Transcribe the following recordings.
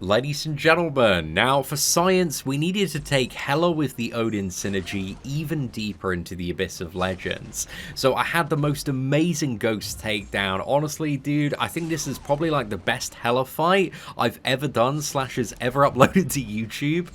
Ladies and gentlemen, now for science, we needed to take Hela with the Odin synergy even deeper into the Abyss of Legends. So I had the most amazing ghost takedown. Honestly, dude, I think this is probably like the best Hela fight I've ever done / has ever uploaded to YouTube.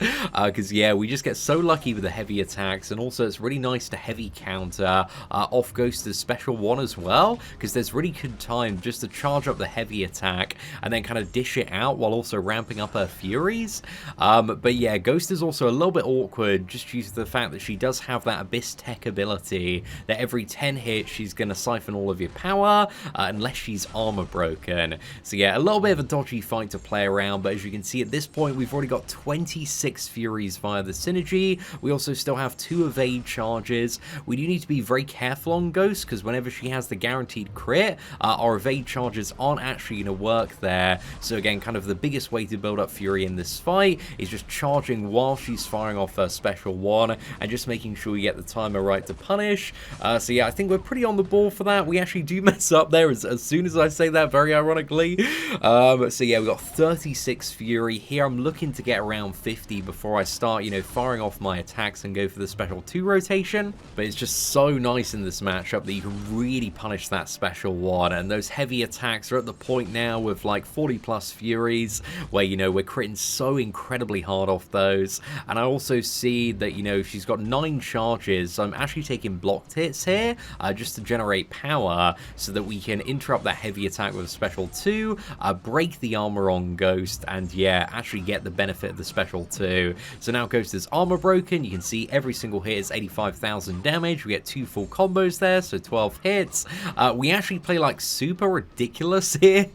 Because yeah, we just get so lucky with the heavy attacks, and also it's really nice to heavy counter off Ghost's special one as well, because there's really good time just to charge up the heavy attack and then kind of dish it out while also ramping up her Furies. But yeah, Ghost is also a little bit awkward just due to the fact that she does have that Abyss Tech ability that every 10 hits she's going to siphon all of your power unless she's armor broken. So yeah, a little bit of a dodgy fight to play around, but as you can see at this point we've already got 26 Furies via the synergy. We also still have 2 evade charges. We do need to be very careful on Ghost because whenever she has the guaranteed crit, our evade charges aren't actually going to work there. So again, kind of the biggest way to build up Fury in this fight is just charging while she's firing off her special one and just making sure you get the timer right to punish. So yeah, I think we're pretty on the ball for that. We actually do mess up there as soon as I say that, very ironically. So yeah, we got 36 Fury. Here I'm looking to get around 50 before I start, you know, firing off my attacks and go for the special 2 rotation. But it's just so nice in this matchup that you can really punish that special one, and those heavy attacks are at the point now with like 40 plus Furies where, you know, we're critting so incredibly hard off those. And I also see that, you know, she's got 9 charges, so I'm actually taking blocked hits here just to generate power so that we can interrupt that heavy attack with a special 2, break the armor on Ghost, and yeah, actually get the benefit of the special 2. So now Ghost is armor broken. You can see every single hit is 85,000 damage. We get 2 full combos there, so 12 hits. We actually play like super ridiculous here.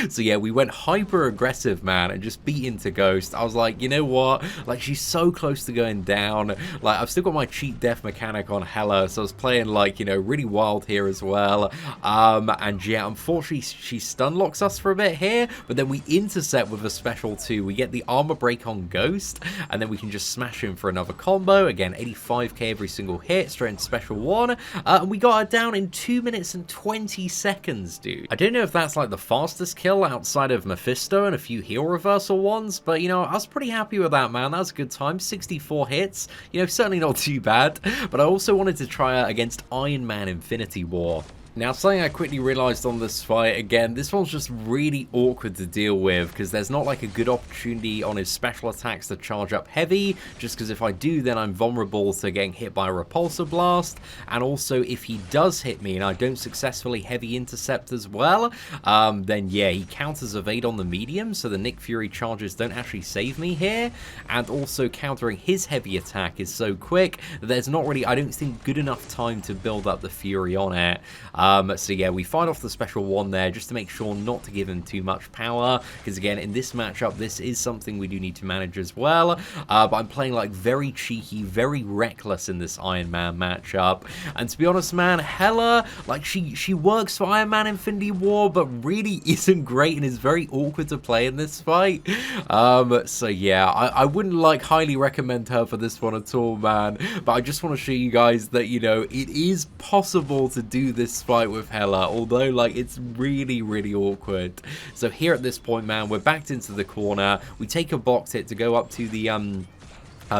So yeah, we went hyper aggressive, man, and just beat into Ghost. I was like, you know what, like she's so close to going down. Like I've still got my cheat death mechanic on Hela, so I was playing like, you know, really wild here as well. And yeah, unfortunately she stun locks us for a bit here, but then we intercept with a special 2. We get the armor break on Ghost, and then we can just smash him for another combo. Again, 85k every single hit, straight into special 1, and we got her down in 2 minutes and 20 seconds, dude. I don't know if that's like the fastest kill outside of Mephisto and a few heal reversal ones, but you know, I was pretty happy with that, man. That was a good time. 64 hits, you know, certainly not too bad. But I also wanted to try her against Iron Man Infinity War. Now, something I quickly realized on this fight, again, this one's just really awkward to deal with because there's not like a good opportunity on his special attacks to charge up heavy, just because if I do, then I'm vulnerable to getting hit by a repulsor blast. And also, if he does hit me and I don't successfully heavy intercept as well, then yeah, he counters evade on the medium, so the Nick Fury charges don't actually save me here. And also, countering his heavy attack is so quick that there's not really, I don't think, good enough time to build up the Fury on it. So yeah, we fight off the special 1 there just to make sure not to give him too much power, because again, in this matchup, this is something we do need to manage as well. But I'm playing like very cheeky, very reckless in this Iron Man matchup. And to be honest, man, Hela, like she works for Iron Man Infinity War, but really isn't great and is very awkward to play in this fight. So yeah, I wouldn't like highly recommend her for this one at all, man. But I just want to show you guys that, you know, it is possible to do this fight with Hela, although like it's really awkward. So here at this point, man, we're backed into the corner. We take a blocked hit to go up to the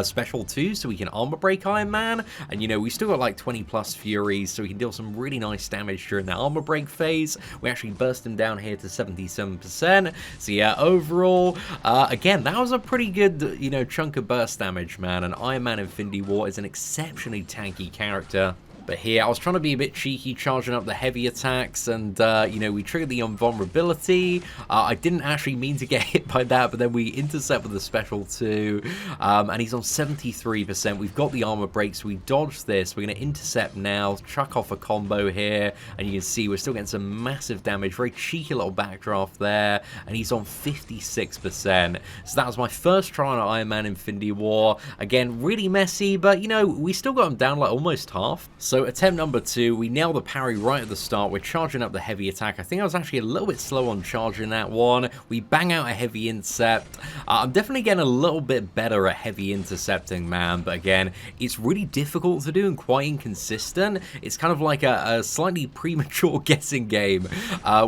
special 2 so we can armor break Iron Man, and you know, we still got like 20 plus Furies, so we can deal some really nice damage during that armor break phase. We actually burst him down here to 77%. So yeah, overall, again, that was a pretty good, you know, chunk of burst damage, man. And Iron Man Infinity War is an exceptionally tanky character. But here, I was trying to be a bit cheeky, charging up the heavy attacks, and, you know, we triggered the invulnerability. I didn't actually mean to get hit by that, but then we intercept with a special 2, and he's on 73%. We've got the armor break, so we dodged this. We're going to intercept now, chuck off a combo here, and you can see we're still getting some massive damage. Very cheeky little backdraft there, and he's on 56%. So that was my first try on Iron Man Infinity War. Again, really messy, but, you know, we still got him down like almost half. So So attempt number 2, we nail the parry right at the start. We're charging up the heavy attack. I think I was actually a little bit slow on charging that one. We bang out a heavy intercept. I'm definitely getting a little bit better at heavy intercepting, man, but again, it's really difficult to do and quite inconsistent. It's kind of like a slightly premature guessing game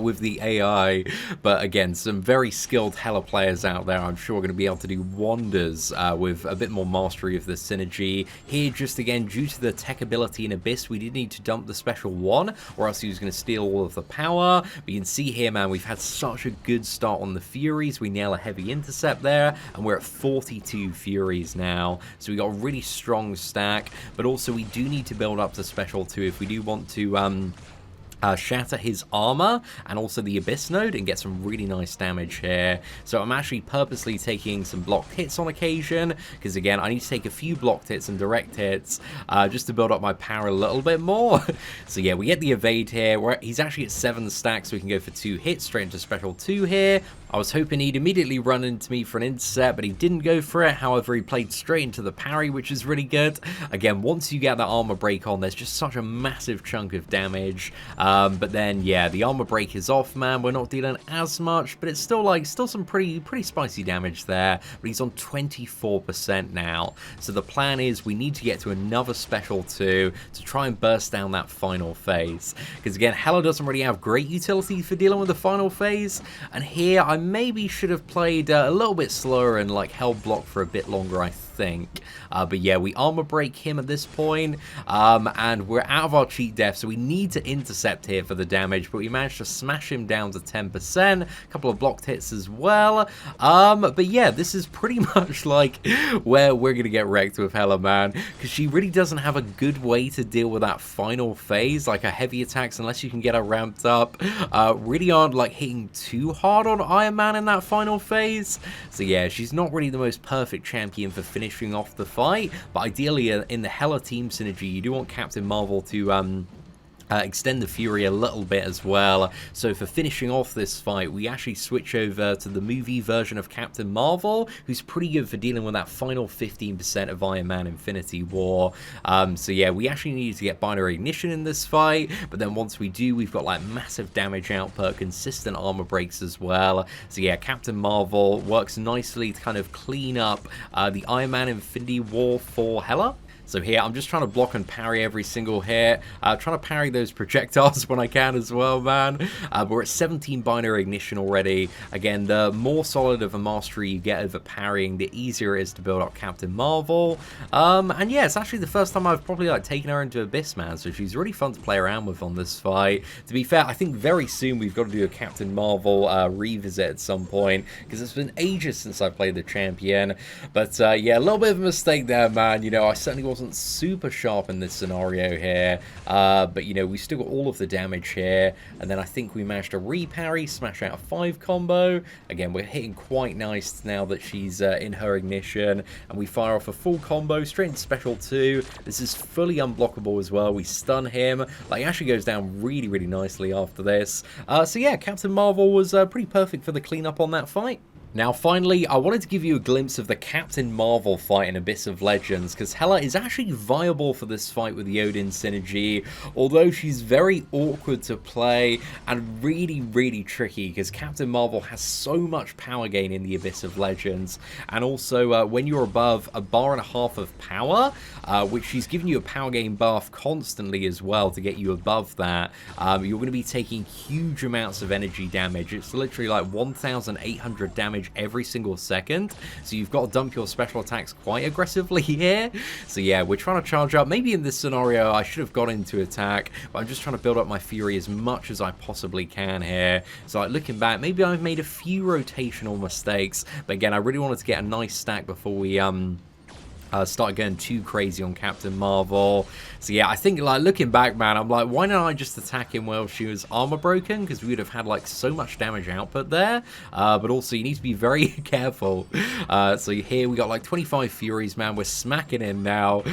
with the AI, but again, some very skilled Hela players out there, I'm sure, are going to be able to do wonders with a bit more mastery of the synergy. Here, just again, due to the tech ability in Abyss, we did need to dump the special 1, or else he was going to steal all of the power. But you can see here, man, we've had such a good start on the Furies. We nail a heavy intercept there, and we're at 42 Furies now. So we got a really strong stack, but also we do need to build up to special 2 if we do want to shatter his armor and also the Abyss node and get some really nice damage here. So I'm actually purposely taking some blocked hits on occasion, because again, I need to take a few blocked hits and direct hits just to build up my power a little bit more. So yeah, we get the evade here. He's actually at 7 stacks, so we can go for 2 hits straight into special 2 here. I was hoping he'd immediately run into me for an intercept, but he didn't go for it. However, he played straight into the parry, which is really good. Again, once you get that armor break on, there's just such a massive chunk of damage. But then, yeah, the armor break is off, man. We're not dealing as much, but it's still some pretty spicy damage there. But he's on 24% now. So the plan is we need to get to another special 2 to try and burst down that final phase. Because again, Hela doesn't really have great utility for dealing with the final phase. And here, I maybe should have played a little bit slower and like held block for a bit longer, I think. But yeah, we armor break him at this point, and we're out of our cheat def, so we need to intercept here for the damage, but we managed to smash him down to 10%, a couple of blocked hits as well. But yeah, this is pretty much like where we're gonna get wrecked with Hela, man, because she really doesn't have a good way to deal with that final phase. Like, her heavy attacks, unless you can get her ramped up, really aren't like hitting too hard on Iron Man in that final phase. So yeah, she's not really the most perfect champion for finishing off the fight, but ideally in the Hela team synergy, you do want Captain Marvel to extend the Fury a little bit as well. So for finishing off this fight, we actually switch over to the movie version of Captain Marvel, who's pretty good for dealing with that final 15% of Iron Man Infinity War. So yeah, we actually needed to get binary ignition in this fight, but then once we do, we've got like massive damage output, consistent armor breaks as well. So yeah, Captain Marvel works nicely to kind of clean up the Iron Man Infinity War for Hela. So here, I'm just trying to block and parry every single hit. Trying to parry those projectiles when I can as well, man. But we're at 17 binary ignition already. Again, the more solid of a mastery you get over parrying, the easier it is to build up Captain Marvel. And yeah, it's actually the first time I've probably like taken her into Abyss, man. So she's really fun to play around with on this fight. To be fair, I think very soon we've got to do a Captain Marvel revisit at some point, because it's been ages since I played the champion. But yeah, a little bit of a mistake there, man. You know, I certainly wasn't super sharp in this scenario here, but you know, we still got all of the damage here, and then I think we managed to reparry, smash out a 5 combo. Again, we're hitting quite nice now that she's in her ignition, and we fire off a full combo straight into special 2. This is fully unblockable as well. We stun him. Like, he actually goes down really nicely after this. So yeah, Captain Marvel was pretty perfect for the cleanup on that fight. Now, finally, I wanted to give you a glimpse of the Captain Marvel fight in Abyss of Legends, because Hela is actually viable for this fight with the Odin synergy, although she's very awkward to play and really tricky, because Captain Marvel has so much power gain in the Abyss of Legends, and also when you're above a bar and a half of power, which she's giving you a power gain buff constantly as well to get you above that, you're going to be taking huge amounts of energy damage. It's literally like 1,800 damage every single second, so you've got to dump your special attacks quite aggressively here. So yeah, we're trying to charge up. Maybe in this scenario I should have got into attack, but I'm just trying to build up my Fury as much as I possibly can here. So like, looking back, maybe I've made a few rotational mistakes, but again, I really wanted to get a nice stack before we started going too crazy on Captain Marvel. So yeah, I think, like, looking back, man, I'm like, why don't I just attack him while she was armor broken? Because we would have had like so much damage output there. But also, you need to be very careful. So here we got like 25 Furies, man. We're smacking in now.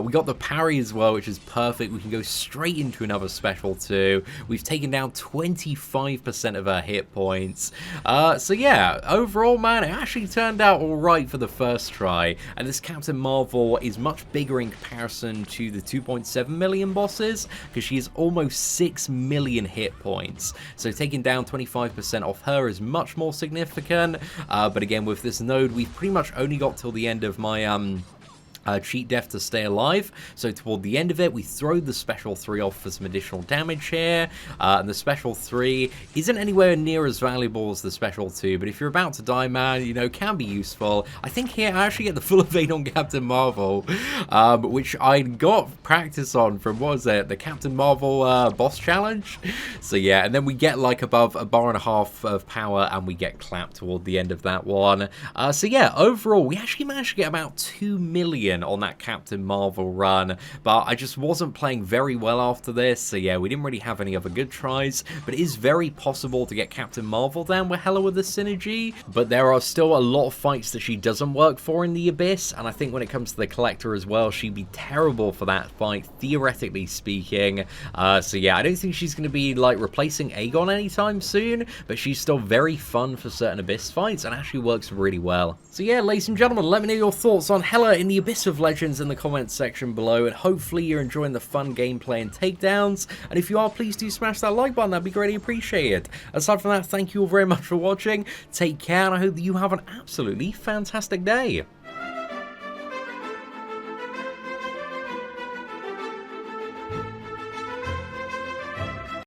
We got the parry as well, which is perfect. We can go straight into another special too. We've taken down 25% of our hit points. So yeah, overall, man, it actually turned out all right for the first try. And this Captain Marvel is much bigger in comparison to the 2.7 million bosses, because she is almost 6 million hit points. So taking down 25% off her is much more significant. But again, with this node, we've pretty much only got till the end of my cheat death to stay alive. So toward the end of it, we throw the special 3 off for some additional damage here. And the special 3 isn't anywhere near as valuable as the special 2, but if you're about to die, man, you know, can be useful. I think here I actually get the full evade on Captain Marvel, which I got practice on from, what was it, the Captain Marvel boss challenge? So yeah, and then we get like above 1.5 bars of power, and we get clapped toward the end of that one. So yeah, overall, we actually managed to get about 2 million on that Captain Marvel run, but I just wasn't playing very well after this, so yeah, we didn't really have any other good tries. But it is very possible to get Captain Marvel down with Hela with the synergy, but there are still a lot of fights that she doesn't work for in the Abyss, and I think when it comes to the Collector as well, she'd be terrible for that fight, theoretically speaking. So yeah, I don't think she's going to be like replacing Aegon anytime soon, but she's still very fun for certain Abyss fights and actually works really well. So yeah, ladies and gentlemen, let me know your thoughts on Hela in the Abyss of Legends in the comments section below, and hopefully you're enjoying the fun gameplay and takedowns, and if you are, please do smash that like button, that'd be greatly appreciated. Aside from that, thank you all very much for watching, take care, and I hope that you have an absolutely fantastic day.